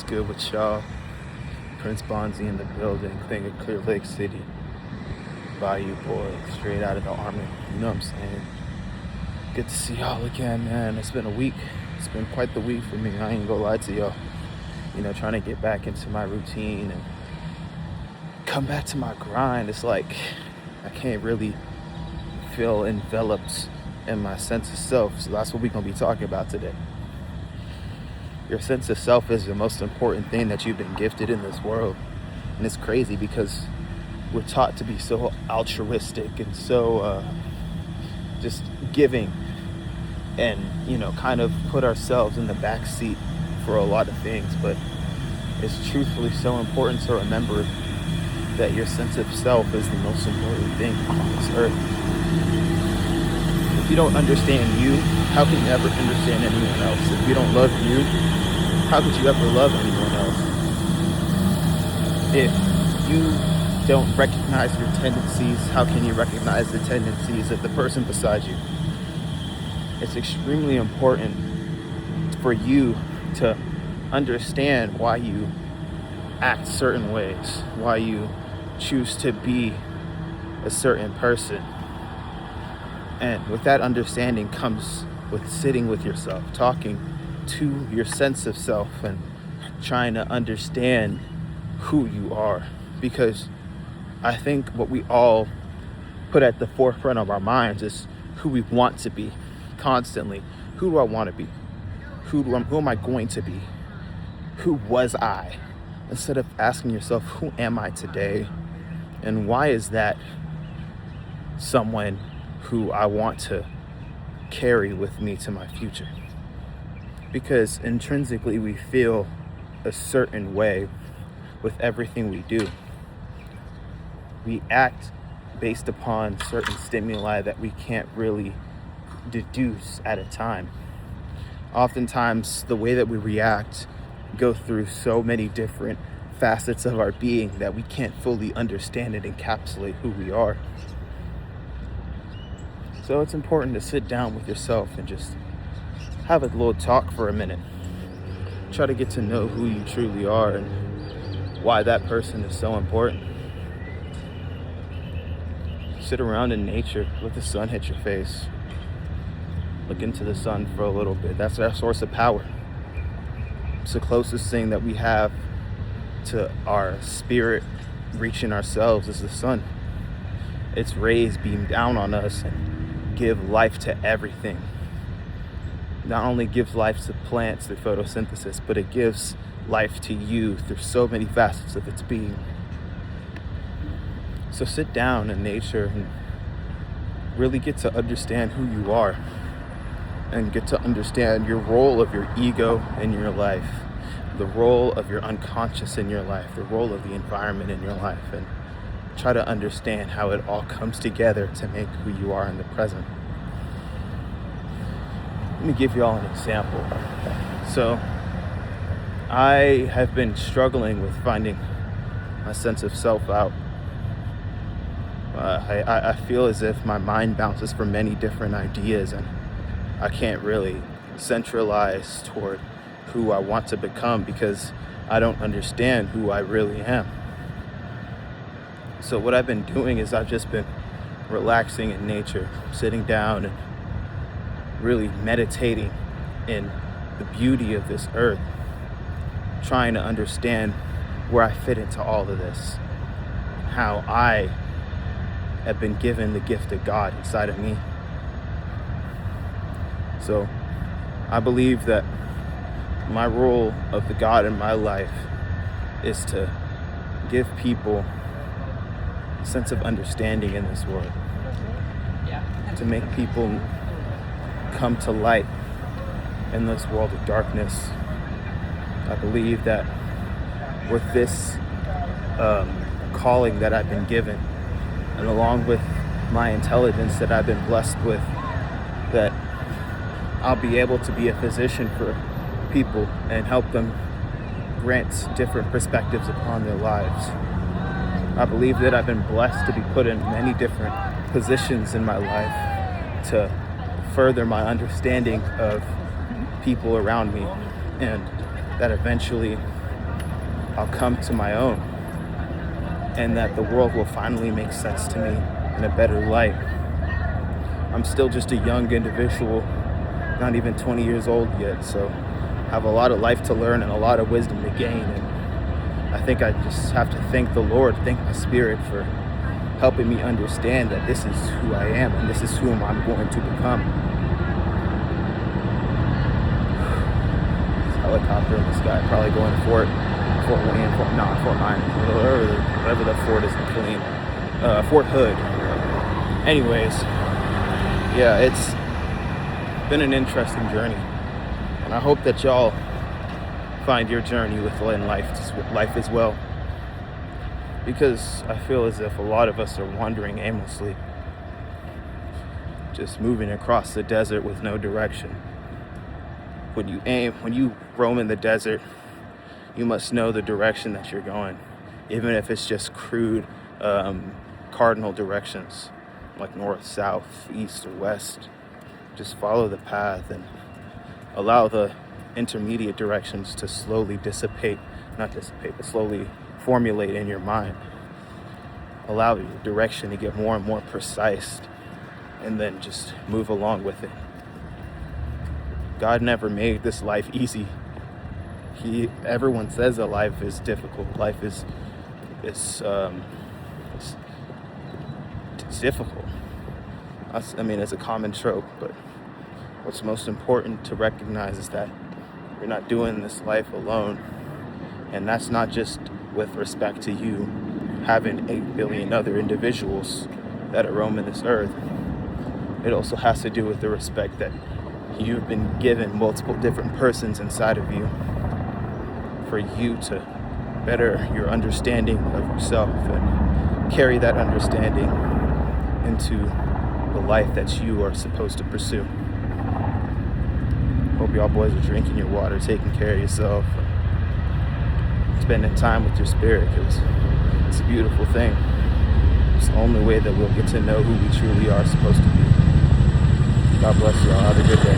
What's good with y'all? Prince Bonzi in the building, thing of Clear Lake City. Bayou boy, straight out of the army. You know what I'm saying? Good to see y'all again, man. It's been a week. It's been quite the week for me. I ain't gonna lie to y'all. Trying to get back into my routine and come back to my grind. It's like I can't really feel enveloped in my sense of self. So that's what we're gonna be talking about today. Your sense of self is the most important thing that you've been gifted in this world. And it's crazy because we're taught to be so altruistic and so just giving and, kind of put ourselves in the back seat for a lot of things. But it's truthfully so important to remember that your sense of self is the most important thing on this earth. If you don't understand you, how can you ever understand anyone else? If you don't love you, how could you ever love anyone else? If you don't recognize your tendencies, how can you recognize the tendencies of the person beside you? It's extremely important for you to understand why you act certain ways, why you choose to be a certain person. And with that understanding comes with sitting with yourself, talking to your sense of self and trying to understand who you are. Because I think what we all put at the forefront of our minds is who we want to be constantly. Who do I want to be? Who am I going to be? Who was I? Instead of asking yourself, who am I today? And why is that someone who I want to carry with me to my future? Because intrinsically we feel a certain way with everything we do. We act based upon certain stimuli that we can't really deduce at a time. Oftentimes the way that we react go through so many different facets of our being that we can't fully understand and encapsulate who we are. So it's important to sit down with yourself and just have a little talk for a minute. Try to get to know who you truly are and why that person is so important. Sit around in nature, let the sun hit your face. Look into the sun for a little bit. That's our source of power. It's the closest thing that we have to our spirit reaching ourselves is the sun. Its rays beam down on us and give life to everything. Not only gives life to plants through photosynthesis, but it gives life to you through so many facets of its being. So sit down in nature and really get to understand who you are and get to understand your role of your ego in your life, the role of your unconscious in your life, the role of the environment in your life, and try to understand how it all comes together to make who you are in the present. Let me give you all an example. So I have been struggling with finding my sense of self out. I feel as if my mind bounces from many different ideas and I can't really centralize toward who I want to become because I don't understand who I really am. So what I've been doing is I've just been relaxing in nature, sitting down and really meditating in the beauty of this earth, trying to understand where I fit into all of this, how I have been given the gift of God inside of me. So I believe that my role of the God in my life is to give people a sense of understanding in this world, to make people come to light in this world of darkness. I believe that with this calling that I've been given, and along with my intelligence that I've been blessed with, that I'll be able to be a physician for people and help them grant different perspectives upon their lives. I believe that I've been blessed to be put in many different positions in my life to further my understanding of people around me, and that eventually I'll come to my own, and that the world will finally make sense to me in a better light. I'm still just a young individual, not even 20 years old yet, so I have a lot of life to learn and a lot of wisdom to gain. And I think I just have to thank the Lord, thank my spirit for helping me understand that this is who I am and this is whom I'm going to become. This helicopter in the sky, probably going to Fort Wayne, Fort Mine, whatever the fort is in Killeen, Fort Hood. Anyways, yeah, it's been an interesting journey, and I hope that y'all find your journey within life as well, because I feel as if a lot of us are wandering aimlessly, just moving across the desert with no direction. When you roam in the desert, you must know the direction that you're going, even if it's just crude cardinal directions like north, south, east, or west. Just follow the path and allow the intermediate directions to slowly but slowly formulate in your mind. Allow your direction to get more and more precise, and then just move along with it. God never made this life easy. Everyone says that life is difficult. Life is it's difficult. I mean, it's a common trope, but what's most important to recognize is that you're not doing this life alone. And that's not just with respect to you having 8 billion other individuals that are roaming this earth. It also has to do with the respect that you've been given multiple different persons inside of you for you to better your understanding of yourself and carry that understanding into the life that you are supposed to pursue. Hope y'all boys are drinking your water, taking care of yourself, spending time with your spirit, because it's a beautiful thing. It's the only way that we'll get to know who we truly are supposed to be. God bless y'all. Have a good day.